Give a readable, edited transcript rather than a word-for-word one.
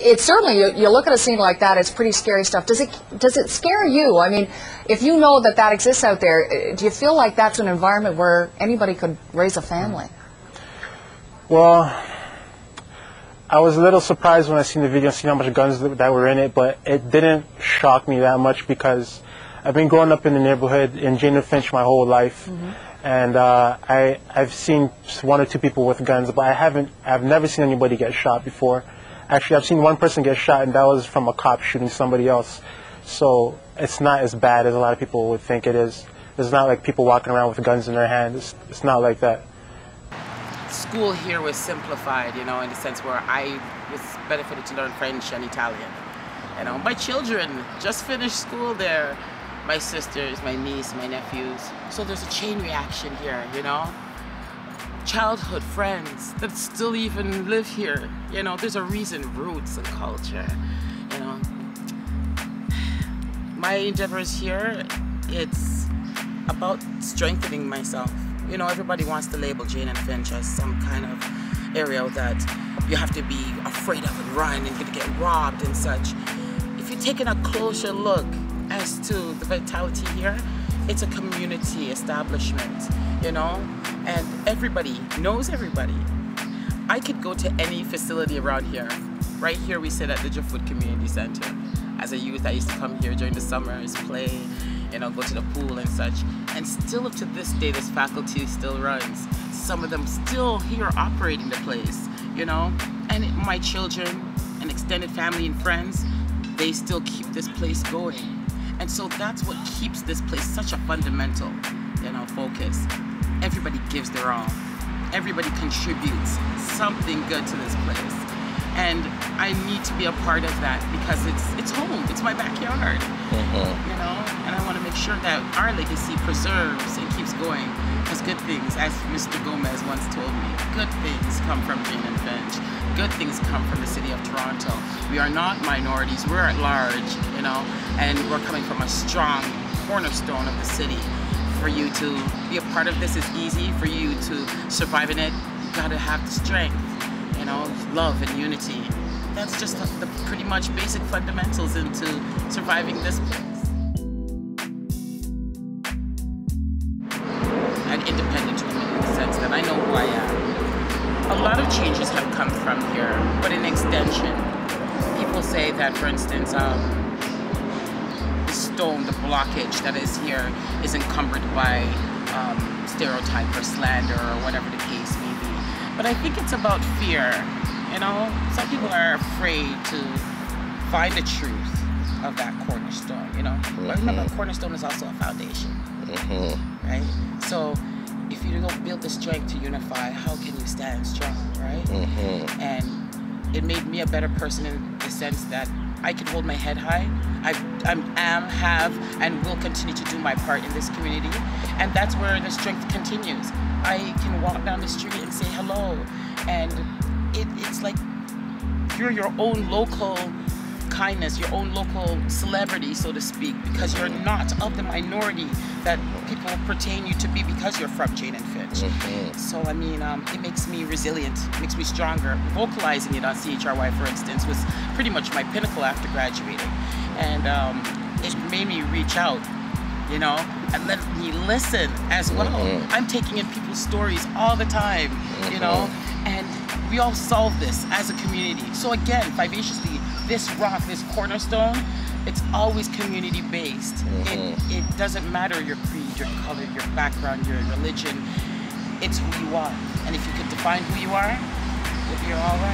it's certainly, you look at a scene like that, it's pretty scary stuff. Does it scare you? I mean, if you know that that exists out there, do you feel like that's an environment where anybody could raise a family? Well, I was a little surprised when I seen the video and seen how much guns that were in it, but it didn't shock me that much because I've been growing up in the neighborhood in Jane and Finch my whole life. And I've seen 1 or 2 people with guns, but I've never seen anybody get shot before. Actually, I've seen one person get shot, and that was from a cop shooting somebody else. So it's not as bad as a lot of people would think it is. It's not like people walking around with guns in their hands. It's not like that. School here was simplified, you know, in the sense where I was benefited to learn French and Italian. You know, my children just finished school there. My sisters, my niece, my nephews. So there's a chain reaction here, you know? Childhood friends that still even live here. You know, there's a reason, roots and culture, you know? My endeavors here, it's about strengthening myself. You know, everybody wants to label Jane and Finch as some kind of area that you have to be afraid of and run and gonna get robbed and such. If you're taking a closer look as to the vitality here, it's a community establishment, you know, and everybody knows everybody. I could go to any facility around here. Right here we sit at the Driftwood Community Center. As a youth, I used to come here during the summers, play, you know, go to the pool and such. And still up to this day, this faculty still runs. Some of them still here operating the place, you know, and my children and extended family and friends, they still keep this place going. And so that's what keeps this place such a fundamental, you know, focus. Everybody gives their all. Everybody contributes something good to this place. And I need to be a part of that because it's home, it's my backyard, you know? And I want to make sure that our legacy preserves and keeps going. Because good things, as Mr. Gomez once told me, good things come from Jane and Finch. Good things come from the city of Toronto. We are not minorities, we're at large, you know, and we're coming from a strong cornerstone of the city. For you to be a part of this is easy. For you to survive in it, you gotta have the strength, you know, love and unity. That's just the pretty much basic fundamentals into surviving this place. An independent woman in the sense that I know who I am. A lot of changes have come from here, but in extension, people say that, for instance, the stone, the blockage that is here is encumbered by stereotype or slander or whatever the case may be. But I think it's about fear, you know? Some people are afraid to find the truth of that cornerstone, you know? But remember, a cornerstone is also a foundation, right? So if you don't build the strength to unify, how can you stand strong, right? And it made me a better person in the sense that I can hold my head high. I have, and will continue to do my part in this community. And that's where the strength continues. I can walk down the street and say hello. And it's like you're your own local kindness, your own local celebrity, so to speak, because you're not of the minority that people pertain you to be because you're from Jane and Finch. So, I mean, it makes me resilient, it makes me stronger. Vocalizing it on CHRY, for instance, was pretty much my pinnacle after graduating. And it made me reach out, you know, and let me listen as well. I'm taking in people's stories all the time, you know, and we all solve this as a community. So again, vivaciously, this rock, this cornerstone, it's always community-based. It doesn't matter your creed, your color, your background, your religion. It's who you are. And if you can define who you are, you'll be all right.